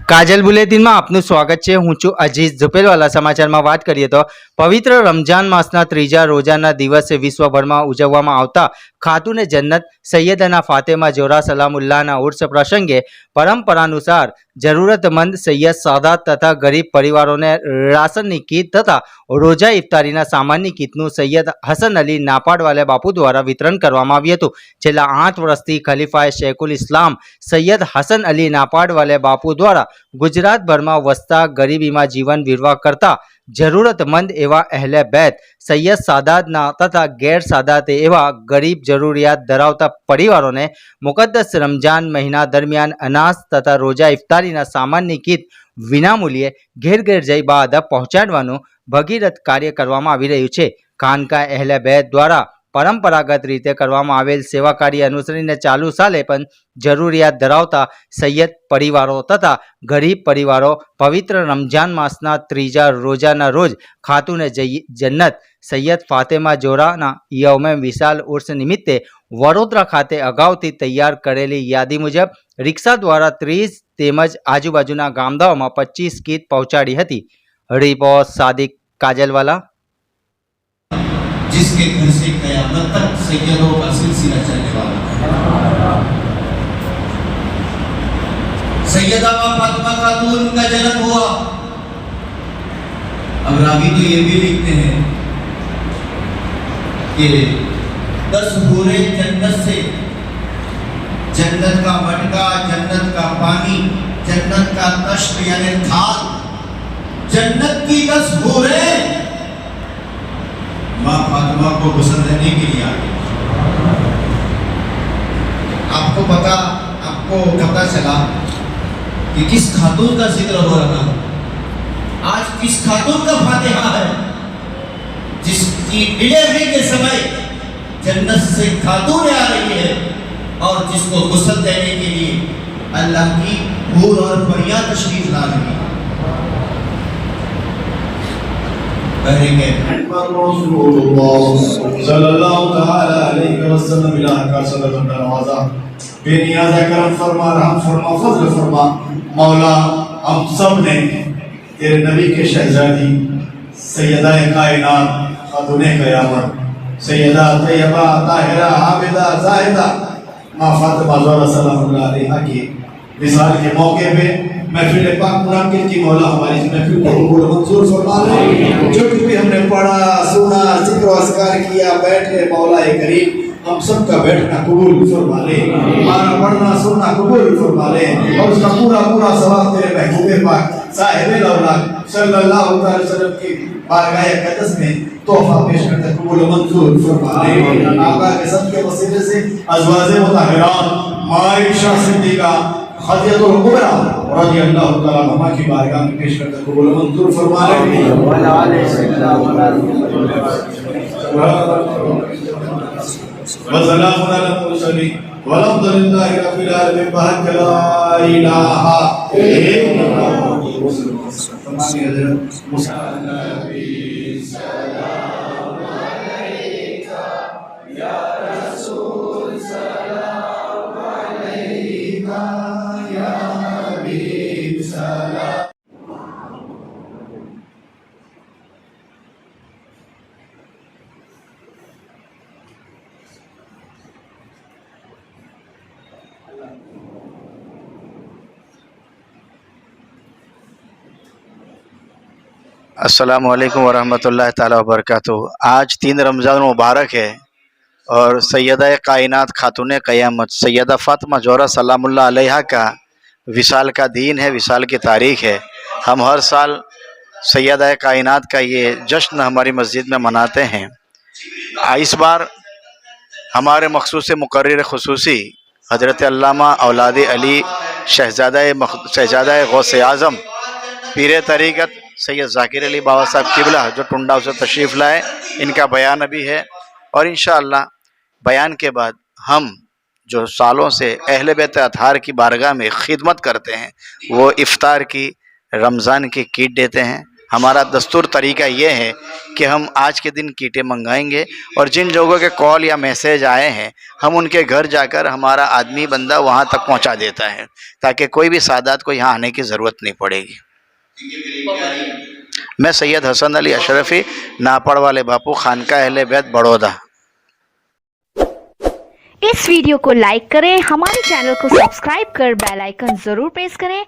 કાજલ બુલેટિનમાં આપનું સ્વાગત છે। હું છું અજીઝ ઝુપેલવાલા। સમાચારમાં વાત કરીએ તો પવિત્ર રમજાન માસના ત્રીજા રોજાના દિવસે વિશ્વભરમાં ઉજવવામાં આવતા ખાતુને જન્નત સૈયદના ફાતેમા જોરા સલામુલ્લાહના ઉર્સ પ્રસંગે પરંપરાનુસાર જરૂરતમંદ સૈયદ સાદાત તથા ગરીબ પરિવારોને રાશનની કીટ તથા રોજા ઇફતારીના સામાનની કીટનું સૈયદ હસન અલી નાપાડવાલે બાપુ દ્વારા વિતરણ કરવામાં આવ્યું હતું। છેલ્લા 8 વર્ષથી ખલીફાએ શેખુલ ઇસ્લામ સૈયદ હસન અલી નાપાડવાલે બાપુ દ્વારા ગુજરાતભરમાં વસતા ગરીબીમાં જીવન નિર્વાહ કરતા જરૂરતમંદ એવા અહેલે બેત સૈયદ સાદાતના તથા ગેર સાદાતે એવા ગરીબ જરૂરિયાત ધરાવતા પરિવારોને મુકદ્દસ રમજાન મહિના દરમિયાન અનાજ તથા રોજા ઇફતારીના સામાનની કીટ વિનામૂલ્યે ઘેર ઘેર જઈ બાદ પહોંચાડવાનું ભગીરથ કાર્ય કરવામાં આવી રહ્યું છે। ખાનકા અહેલે બેત દ્વારા પરંપરાગત રીતે કરવામાં આવેલ સેવા કાર્ય અનુસરીને ચાલુ સાલે પણ જરૂરિયાત ધરાવતા સૈયદ પરિવારો તથા ગરીબ પરિવારો પવિત્ર રમજાન માસના ત્રીજા રોજાના રોજ ખાતુને જન્નત સૈયદ ફાતેમા જોરાના યૌમે વિશાલ ઉર્સ નિમિત્તે વડોદરા ખાતે અગાઉથી તૈયાર કરેલી યાદી મુજબ રિક્ષા દ્વારા 30 તેમજ આજુબાજુના ગામડાઓમાં 25 કીટ પહોંચાડી હતી। રિપોર્ટ સાદિક કાજલવાલા। जिसके घर से कयामत तक सैयदों का सिलसिला चलने वाला है। सैयदा फातिमा खातून का जन्म हुआ। अब रावी तो ये भी लिखते हैं कि 10 हूरे जन्नत से, जन्नत का मटका, जन्नत का पानी, जन्नत का तश्त यानी थाल, जन्नत की 10 हूरे माँ फातिमा को गुस्ल देने के लिए आ गई। आपको पता चला कि किस खातून का जिक्र हो रहा है। आज किस खातून का फातिहा है जिसकी डिलीवरी के समय जन्नत से खातून आ रही है और जिसको गुस्ल देने के लिए अल्लाह की हूर और परियां तशरीफ ला रही है। सल्लल्लाहु तआला अलैहि वसल्लम इलाह का सल्लल्लाहु नवाजा बेनियाज़ करम फरमा, रहम फरमा, फज़ल फरमा। मौला हम सब ने तेरे नबी के शहजादी सैयदा कायनात खातूने क़यामत सैयदा तैयबा ताहिरा आबिदा ज़ाहिदा माँ फातिमा ज़हरा सलामुल्लाह अलैहा की विसाल के मौके पे महफिल पाक मुनाकिर की मौला हमारी इस महफिल को कबूल मंजूर फरमा ले। जो कुछ भी हमने पढ़ा सुना जिक्र अस्कार किया बैठे मौला करीम हम सब का बैठना कबूल फरमा ले, हमारा पढ़ना सुनना कबूल फरमा ले और उसका पूरा सवाब तेरे महबूबे पाक साहिबे लौलाद सल्लल्लाहु अलैहि वसल्लम की बारगाह अक़दस में तोहफा पेश करते कबूल मंजूर फरमा ले। आका के सबके वसीले से अज़वाजे मुताहिरात आयशा सिद्दीक़ा खदीजतुल कुबरा रज़ियल्लाहु तआला अन्हा की बारगाह में पेश करते कबूल मंजूर फरमा ले। वसलाम अला मुरसलीन वल्हम्दुलिल्लाहि रब्बिल आलमीन। बहक ला इलाहा इल्लल्लाह तमामी हज़रत मुसा नबी सलाम अलैका या रसूल सलाम अलैका या हबीब सलाम। अस्सलामु अलैकुम वरहमतुल्लाहि ताला वबरकातुहू। आज 3 रमज़ान मुबारक है और सैयदा कायनात खातून क़यामत सैयदा फातिमा ज़ोहरा सलामुल्लाह अलैहा का विसाल का दिन है, विसाल की तारीख़ है। हम हर साल सैयदा कायनात का ये जश्न हमारी मस्जिद में मनाते हैं। इस बार हमारे मखसूस मुकर्रिर खुसूसी हज़रत अल्लामा औलाद अली शहज़ादा गौसे आज़म पीर तरीक़त सैयद ज़ाकिर अली बाबा साहब किबला जो टुंडा से तशरीफ़ लाए, इनका बयान अभी है और इंशाअल्लाह बयान के बाद हम जो सालों से अहले बैत अतहार की बारगाह में खिदमत करते हैं वो इफ्तार की रमज़ान की किट देते हैं। हमारा दस्तूर तरीका ये है कि हम आज के दिन कीटे मंगाएंगे और जिन लोगों के कॉल या मैसेज आए हैं हम उनके घर जाकर हमारा आदमी बंदा वहाँ तक पहुँचा देता है, ताकि कोई भी सादात को यहाँ आने की ज़रूरत नहीं पड़ेगी। मैं सैयद हसन अली अशरफी, नापड़ वाले बापू, खानका अहले बैत, बड़ौदा। इस वीडियो को लाइक करें, हमारे चैनल को सब्सक्राइब कर बेल आइकन जरूर प्रेस करें